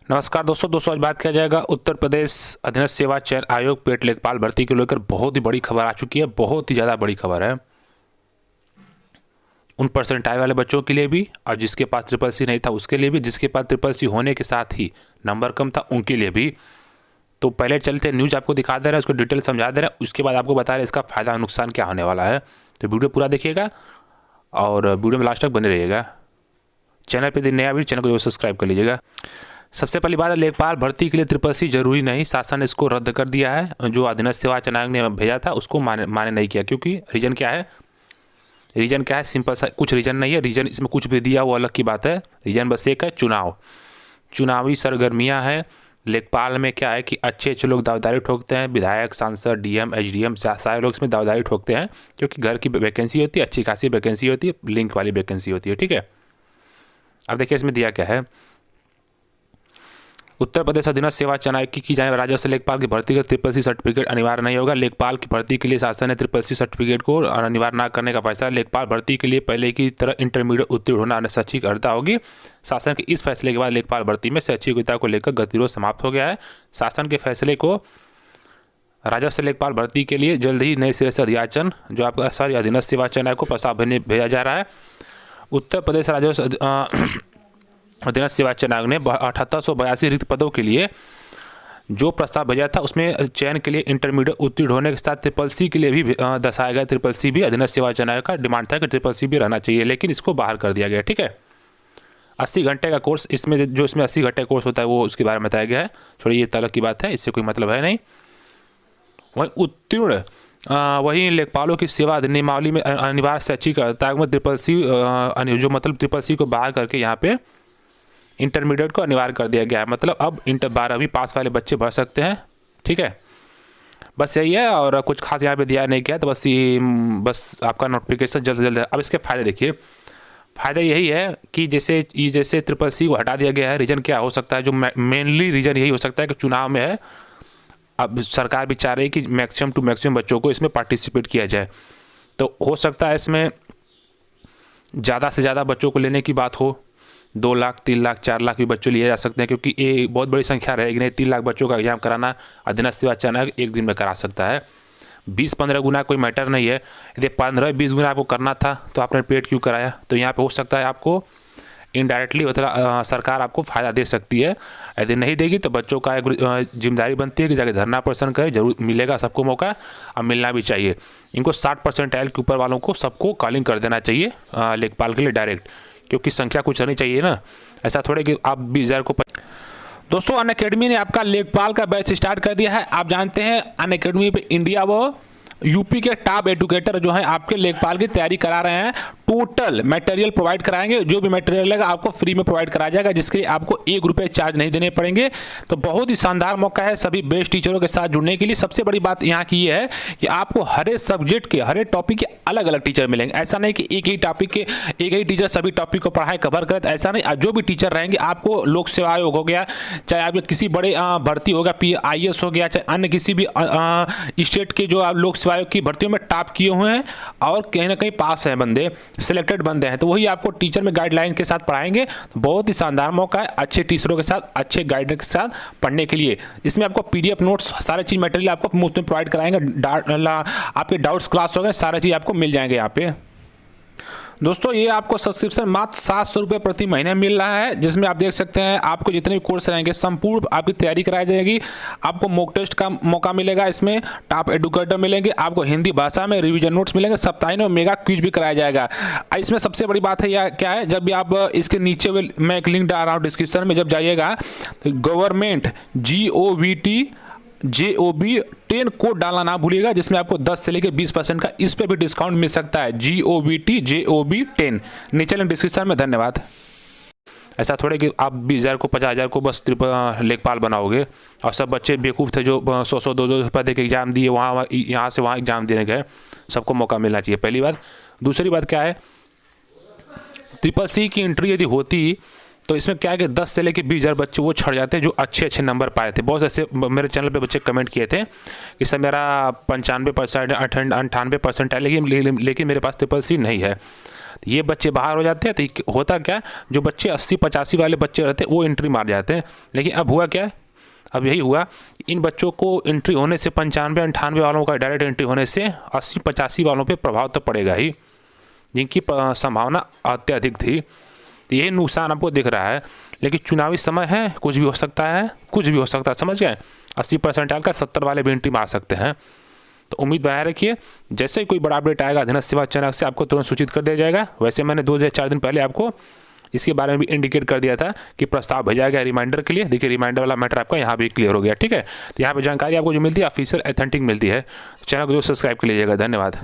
नमस्कार दोस्तों आज बात किया जाएगा उत्तर प्रदेश अधीनस्थ सेवा चयन आयोग पेट लेखपाल भर्ती को लेकर बहुत ही बड़ी खबर आ चुकी है। बहुत ही ज़्यादा बड़ी खबर है उन परसेंटाइल वाले बच्चों के लिए भी, और जिसके पास ट्रिपल सी नहीं था उसके लिए भी, जिसके पास ट्रिपल सी होने के साथ ही नंबर कम था उनके लिए भी। तो पहले चलते न्यूज़ आपको दिखा दे रहे हैं, उसको डिटेल समझा दे रहे हैं, उसके बाद आपको बता रहे हैं इसका फ़ायदा नुकसान क्या होने वाला है। तो वीडियो पूरा देखिएगा और वीडियो में लास्ट तक बने रहिएगा। चैनल पर नया भी चैनल को सब्सक्राइब कर लीजिएगा। सबसे पहली बात है, लेखपाल भर्ती के लिए ट्रिपल सी जरूरी नहीं, शासन ने इसको रद्द कर दिया है। जो अधीनस्थ सेवा चयन आयोग ने भेजा था उसको माने नहीं किया, क्योंकि रीजन क्या है, सिंपल सा कुछ रीजन नहीं है। रीजन इसमें कुछ भी दिया वो अलग की बात है। रीजन बस एक है, चुनावी सरगर्मियां हैं। लेखपाल में क्या है कि अच्छे लोग दावेदारी ठोकते हैं, विधायक, सांसद, डीएम, एचडीएम सारे लोग इसमें दावेदारी ठोकते हैं, क्योंकि घर की वैकेंसी होती है, अच्छी खासी वैकेंसी होती है, लिंक वाली वैकेंसी होती है। ठीक है, अब देखिए इसमें दिया क्या है। उत्तर प्रदेश अधीनस्थ सेवा चयन आयोग की जाने वाली राजस्व लेखपाल की भर्ती का ट्रिपल सी सर्टिफिकेट अनिवार्य नहीं होगा। लेखपाल की भर्ती के लिए शासन ने ट्रिपल सी सर्टिफिकेट को अनिवार्य न करने का फैसला। लेखपाल भर्ती के लिए पहले की तरह इंटरमीडिएट उत्तीर्ण होना शैक्षिक अर्हता होगी। शासन के इस फैसले के बाद लेखपाल भर्ती में शैक्षिक योग्यता को लेकर गतिरोध समाप्त हो गया है। शासन के फैसले को राजस्व लेखपाल भर्ती के लिए जल्द ही नए सिरे से अध्याचन जो आपका अधीनस्थ सेवा चयन आयोग को प्रस्ताव भेजा जा रहा है। उत्तर प्रदेश राजस्व अधीनस्थ सेवा चयन आयोग ने 7882 रिक्त पदों के लिए जो प्रस्ताव भेजा था उसमें चयन के लिए इंटरमीडिएट उत्तीर्ण होने के साथ ट्रिपल सी के लिए भी दर्शाया गया। ट्रिपल सी भी अधीनस्थ सेवा चयन आयोग का डिमांड था कि ट्रिपल सी भी रहना चाहिए, लेकिन इसको बाहर कर दिया गया। ठीक है, 80 घंटे का कोर्स, इसमें 80 घंटे कोर्स होता है वो उसके बारे में बताया गया है। छोड़िए, ये अलग की बात है, इससे कोई मतलब है नहीं। वही उत्तीर्ण वहीं लेखपालों की सेवा नियमावली में अनिवार्य शैक्षिक अर्हता में ट्रिपल सी जो मतलब ट्रिपल सी को बाहर करके यहाँ पे इंटरमीडिएट को अनिवार्य कर दिया गया है। मतलब अब 12वीं पास वाले बच्चे भर सकते हैं। ठीक है, बस यही है, और कुछ खास यहाँ पे दिया नहीं गया। तो बस आपका नोटिफिकेशन जल्द से जल्द है। अब इसके फ़ायदे देखिए। फ़ायदा यही है कि जैसे ट्रिपल सी को हटा दिया गया है। रीज़न क्या हो सकता है, जो मेनली रीज़न यही हो सकता है कि चुनाव में है, अब सरकार भी चाह रही है कि मैक्सिमम टू मैक्सिमम बच्चों को इसमें पार्टिसिपेट किया जाए। तो हो सकता है इसमें ज़्यादा से ज़्यादा बच्चों को लेने की बात हो, 2 लाख, 3 लाख, 4 लाख भी बच्चे लिए जा सकते हैं, क्योंकि ये बहुत बड़ी संख्या रहेगी। नहीं, 3 लाख बच्चों का एग्जाम कराना अधीनस्थ सेवा चयन आयोग एक दिन में करा सकता है। 20-15 गुना कोई मैटर नहीं है। यदि 15-20 गुना आपको करना था तो आपने पेड क्यों कराया। तो यहाँ पे हो सकता है आपको इनडायरेक्टली सरकार आपको फ़ायदा दे सकती है। यदि नहीं देगी तो बच्चों का एक जिम्मेदारी बनती है कि जाके धरना प्रदर्शन करें, जरूर मिलेगा सबको मौका, अब मिलना भी चाहिए। इनको 60% के ऊपर वालों को सबको कॉलिंग कर देना चाहिए लेखपाल के लिए डायरेक्ट, क्योंकि संख्या कुछ रहनी चाहिए ना। ऐसा थोड़े कि आप 20,000 को दोस्तों अनअकैडमी ने आपका लेखपाल का बैच स्टार्ट कर दिया है। आप जानते हैं अनअकैडमी पे इंडिया व यूपी के टॉप एजुकेटर जो है आपके लेखपाल की तैयारी करा रहे हैं। टोटल मटेरियल प्रोवाइड कराएंगे, जो भी मटेरियल लगेगा आपको फ्री में प्रोवाइड कराया जाएगा, जिसके लिए आपको 1 रुपये चार्ज नहीं देने पड़ेंगे। तो बहुत ही शानदार मौका है सभी बेस्ट टीचरों के साथ जुड़ने के लिए। सबसे बड़ी बात यहाँ की ये है कि आपको हर एक सब्जेक्ट के, हर एक टॉपिक के अलग अलग टीचर मिलेंगे। ऐसा नहीं कि एक ही टॉपिक के एक ही टीचर सभी टॉपिक को पढ़ाए कवर करे, ऐसा नहीं। जो भी टीचर रहेंगे, आपको लोक सेवा आयोग हो गया, चाहे आपके किसी बड़े भर्ती हो गया, IAS हो गया, चाहे अन्य किसी भी स्टेट के जो आप लोक सेवा आयोग की भर्तियों में टॉप किए हुए हैं और कहीं ना कहीं पास हैं बंदे, सिलेक्टेड बंदे हैं, तो वही आपको टीचर में गाइडलाइन के साथ पढ़ाएंगे। तो बहुत ही शानदार मौका है अच्छे टीचरों के साथ, अच्छे गाइडेंस के साथ पढ़ने के लिए। इसमें आपको PDF नोट्स, सारे चीज़ मटेरियल आपको मुफ्त में प्रोवाइड कराएंगे। आपके डाउट्स क्लास हो गए, सारे चीज़ आपको मिल जाएंगे यहाँ पे। दोस्तों ये आपको सब्सक्रिप्शन मात्र 700 रुपये प्रति महीने मिल रहा है, जिसमें आप देख सकते हैं आपको जितने भी कोर्स रहेंगे संपूर्ण आपकी तैयारी कराई जाएगी। आपको मॉक टेस्ट का मौका मिलेगा, इसमें टॉप एजुकेटर मिलेंगे, आपको हिंदी भाषा में रिवीजन नोट्स मिलेंगे, साप्ताहिक में मेगा क्विज भी कराया जाएगा। इसमें सबसे बड़ी बात है यह क्या है, जब भी आप इसके नीचे मैं एक लिंक डाल रहा हूँ डिस्क्रिप्शन में, जब जाइएगा तो गवर्नमेंट GOB 10 कोड डालना ना भूलिएगा, जिसमें आपको 10 से लेकर 20% का इस पे भी डिस्काउंट मिल सकता है। GOB 10 नीचे लिंक डिस्क्रिप्शन में। धन्यवाद। ऐसा थोड़े कि आप 20,000 को 50,000 को बस लेखपाल बनाओगे, और सब बच्चे बेवकूफ़ थे जो 100-100 200 रुपये दे के एग्जाम दिए, वहाँ यहाँ से वहाँ एग्जाम देने गए। सबको मौका मिलना चाहिए, पहली बात। दूसरी बात क्या है, ट्रिपल सी की एंट्री यदि होती तो इसमें क्या है कि 10 से लेकर 20,000 बच्चे वो छड़ जाते हैं जो अच्छे नंबर पाए थे। बहुत ऐसे मेरे चैनल पे बच्चे कमेंट किए थे कि सर मेरा 95% 98% है, लेकिन मेरे पास ट्रिपल सी नहीं है। ये बच्चे बाहर हो जाते हैं। तो होता क्या, जो बच्चे 80-85 वाले बच्चे रहते हैं वो एंट्री मार जाते हैं। लेकिन अब हुआ क्या, अब यही हुआ, इन बच्चों को एंट्री होने से 95-98 वालों का डायरेक्ट एंट्री होने से 80-85 वालों पे प्रभाव तो पड़ेगा ही, जिनकी संभावना अत्यधिक थी। तो यही नुकसान आपको दिख रहा है। लेकिन चुनावी समय है, कुछ भी हो सकता है, कुछ भी हो सकता है, समझ गए। 80% का 70 वाले भी एंट्री मार सकते हैं। तो उम्मीद बनाए रखिए, जैसे ही कोई बड़ा अपडेट आएगा अधीनस्थ सेवा चैनल से आपको तुरंत सूचित कर दिया जाएगा। वैसे मैंने 2 या 4 दिन पहले आपको इसके बारे में भी इंडिकेट कर दिया था कि प्रस्ताव भेजा गया रिमाइंडर के लिए। देखिए रिमाइंडर वाला मैटर आपका यहाँ भी क्लियर हो गया, ठीक है। तो यहाँ पे जानकारी आपको जो मिलती है ऑफिशियल ऑथेंटिक मिलती है। चैनल को जो सब्सक्राइब कर लीजिएगा। धन्यवाद।